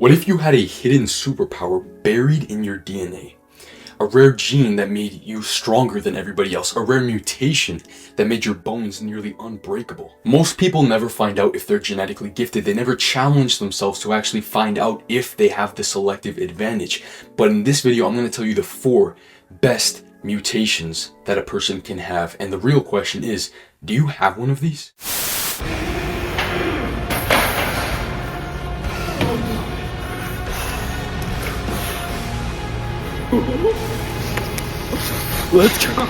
What if you had a hidden superpower buried in your DNA? A rare gene that made you stronger than everybody else, a rare mutation that made your bones nearly unbreakable. Most people never find out if they're genetically gifted. They never challenge themselves to actually find out if they have the selective advantage. But in this video, I'm going to tell you the 4 best mutations that a person can have. And the real question is, do you have one of these? Let's go.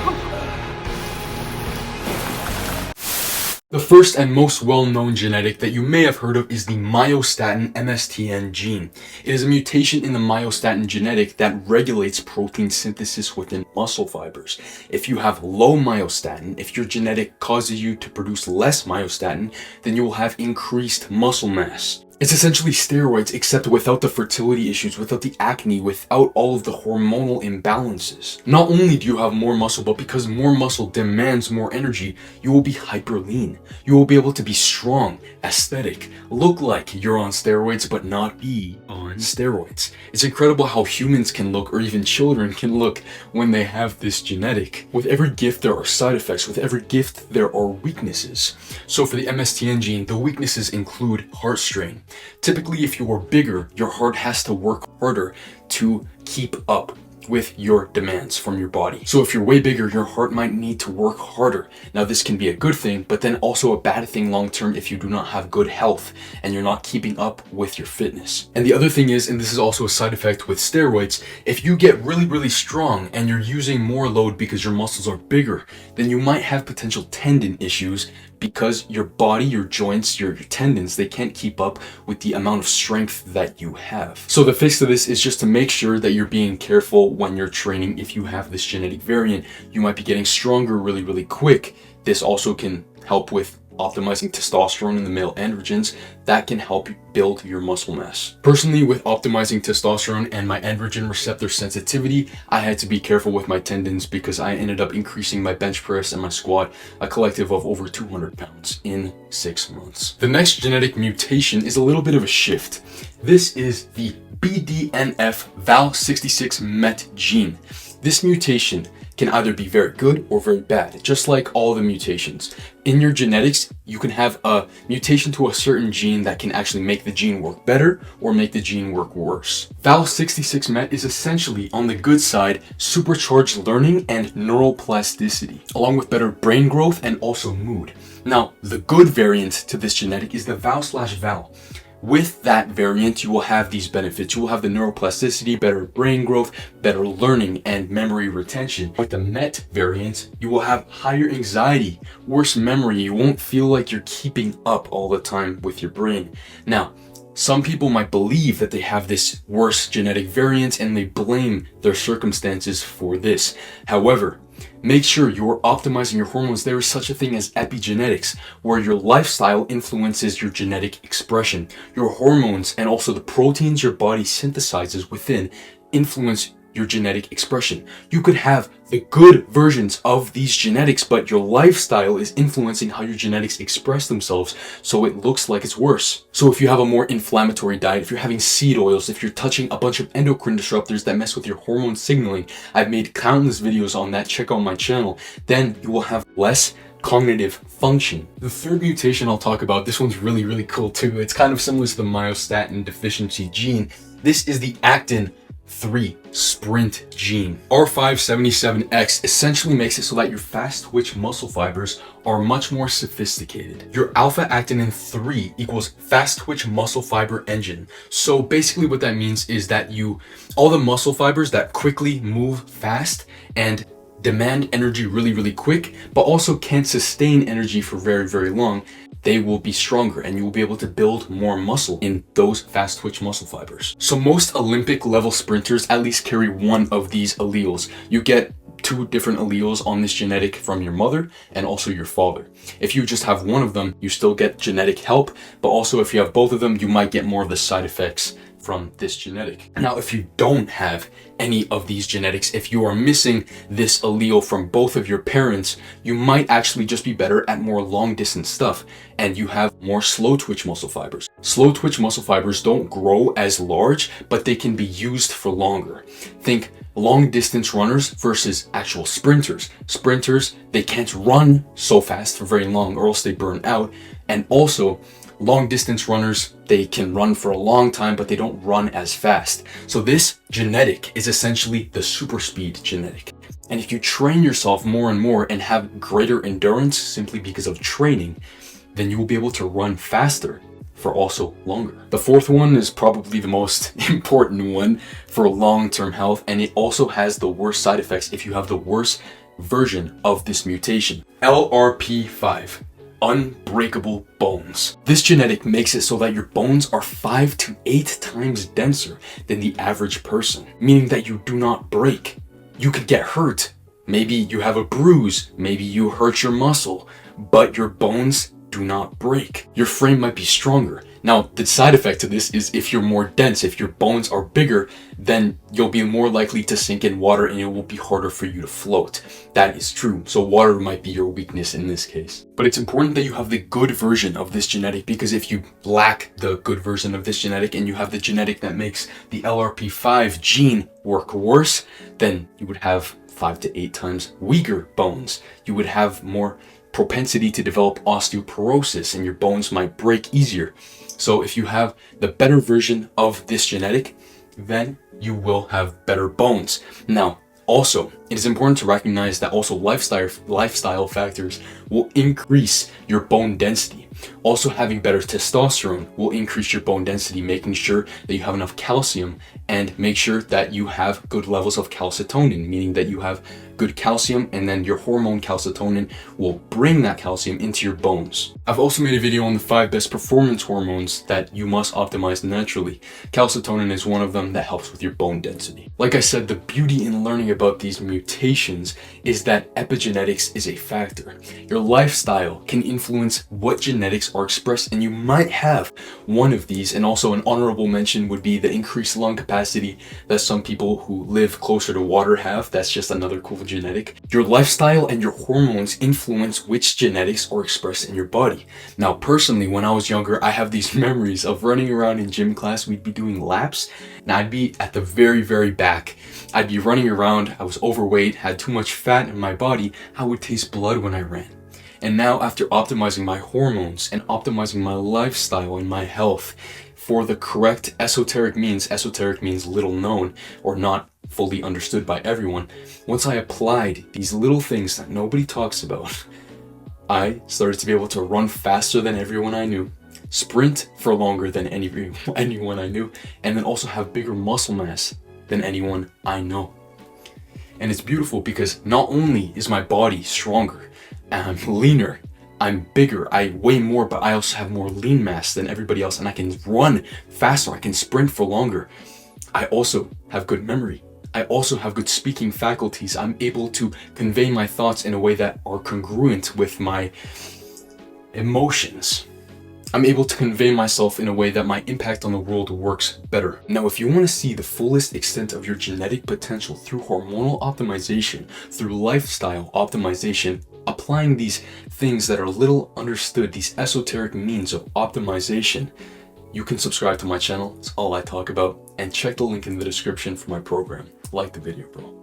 The first and most well-known genetic that you may have heard of is the myostatin MSTN gene. It is a mutation in the myostatin genetic that regulates protein synthesis within muscle fibers. If you have low myostatin, if your genetic causes you to produce less myostatin, then you will have increased muscle mass. It's essentially steroids, except without the fertility issues, without the acne, without all of the hormonal imbalances. Not only do you have more muscle, but because more muscle demands more energy, you will be hyper lean. You will be able to be strong, aesthetic, look like you're on steroids, but not be on steroids. It's incredible how humans can look, or even children can look, when they have this genetic. With every gift, there are side effects. With every gift, there are weaknesses. So for the MSTN gene, the weaknesses include heart strain. Typically, if you are bigger, your heart has to work harder to keep up with your demands from your body. So if you're way bigger, your heart might need to work harder. Now, this can be a good thing, but then also a bad thing long term if you do not have good health and you're not keeping up with your fitness. And the other thing is, and this is also a side effect with steroids, if you get really strong and you're using more load because your muscles are bigger, then you might have potential tendon issues because your body, your joints, your tendons, they can't keep up with the amount of strength that you have. So the fix to this is just to make sure that you're being careful when you're training. If you have this genetic variant, you might be getting stronger really quick. This also can help with optimizing testosterone in the male androgens. That can help you build your muscle mass. Personally, with optimizing testosterone and my androgen receptor sensitivity, I had to be careful with my tendons because I ended up increasing my bench press and my squat a collective of over 200 pounds in 6 months. The next genetic mutation is a little bit of a shift. This is the BDNF Val66 MET gene. This mutation can either be very good or very bad, just like all the mutations. In your genetics, you can have a mutation to a certain gene that can actually make the gene work better or make the gene work worse. Val66 MET is essentially, on the good side, supercharged learning and neuroplasticity, along with better brain growth and also mood. Now, the good variant to this genetic is the Val/Val. With that variant, you will have these benefits. You will have the neuroplasticity, better brain growth, better learning, and memory retention. With the MET variant, you will have higher anxiety, worse memory. You won't feel like you're keeping up all the time with your brain. Now, some people might believe that they have this worse genetic variant and they blame their circumstances for this. However, make sure you're optimizing your hormones. There is such a thing as epigenetics, where your lifestyle influences your genetic expression. Your hormones and also the proteins your body synthesizes within influence your genetic expression. You could have the good versions of these genetics, but your lifestyle is influencing how your genetics express themselves, so it looks like it's worse. So if you have a more inflammatory diet, if you're having seed oils, if you're touching a bunch of endocrine disruptors that mess with your hormone signaling, I've made countless videos on that, check out my channel, then you will have less cognitive function. The third mutation I'll talk about, this one's really cool too. It's kind of similar to the myostatin deficiency gene. This is the actin 3 sprint gene. R577X essentially makes it so that your fast twitch muscle fibers are much more sophisticated. Your alpha actinin 3 equals fast twitch muscle fiber engine. So basically what that means is that all the muscle fibers that quickly move fast and demand energy really quick, but also can't sustain energy for very long, they will be stronger and you will be able to build more muscle in those fast twitch muscle fibers. So most Olympic level sprinters at least carry one of these alleles. You get 2 different alleles on this genetic from your mother and also your father. If you just have one of them, you still get genetic help, but also if you have both of them, you might get more of the side effects from this genetic. Now, if you don't have any of these genetics, if you are missing this allele from both of your parents, you might actually just be better at more long distance stuff, and you have more slow twitch muscle fibers. Slow twitch muscle fibers don't grow as large, but they can be used for longer. Think long distance runners versus actual sprinters. Sprinters, they can't run so fast for very long or else they burn out. And also, long distance runners, they can run for a long time, but they don't run as fast. So this genetic is essentially the super speed genetic. And if you train yourself more and more and have greater endurance simply because of training, then you will be able to run faster for also longer. The fourth one is probably the most important one for long-term health, and it also has the worst side effects if you have the worst version of this mutation. LRP5. Unbreakable bones. This genetic makes it so that your bones are 5 to 8 times denser than the average person, meaning that you do not break. You could get hurt. Maybe you have a bruise, maybe you hurt your muscle, but your bones do not break. Your frame might be stronger. Now, the side effect to this is if you're more dense, if your bones are bigger, then you'll be more likely to sink in water and it will be harder for you to float. That is true. So water might be your weakness in this case. But it's important that you have the good version of this genetic, because if you lack the good version of this genetic and you have the genetic that makes the LRP5 gene work worse, then you would have 5 to 8 times weaker bones. You would have more propensity to develop osteoporosis and your bones might break easier. So if you have the better version of this genetic, then you will have better bones. Now, also, it is important to recognize that also lifestyle factors will increase your bone density. Also, having better testosterone will increase your bone density, making sure that you have enough calcium, and make sure that you have good levels of calcitonin, meaning that you have good calcium, and then your hormone calcitonin will bring that calcium into your bones. I've also made a video on the 5 best performance hormones that you must optimize naturally. Calcitonin is one of them that helps with your bone density. Like I said, the beauty in learning about these mutations is that epigenetics is a factor. Your lifestyle can influence what genetics are expressed, and you might have one of these. And also an honorable mention would be the increased lung capacity that some people who live closer to water have. That's just another cool genetic. Your lifestyle and your hormones influence which genetics are expressed in your body. Now, personally, when I was younger, I have these memories of running around in gym class. We'd be doing laps, and I'd be at the very, very back. I'd be running around. I was overweight, had too much fat in my body. I would taste blood when I ran. And now, after optimizing my hormones and optimizing my lifestyle and my health for the correct esoteric means little known or not fully understood by everyone, once I applied these little things that nobody talks about, I started to be able to run faster than everyone I knew, sprint for longer than anyone I knew, and then also have bigger muscle mass than anyone I know. And it's beautiful because not only is my body stronger, I'm leaner, I'm bigger, I weigh more, but I also have more lean mass than everybody else, and I can run faster, I can sprint for longer. I also have good memory. I also have good speaking faculties. I'm able to convey my thoughts in a way that are congruent with my emotions. I'm able to convey myself in a way that my impact on the world works better. Now, if you want to see the fullest extent of your genetic potential through hormonal optimization, through lifestyle optimization, applying these things that are little understood, these esoteric means of optimization, you can subscribe to my channel. It's all I talk about. And check the link in the description for my program. Like the video, bro.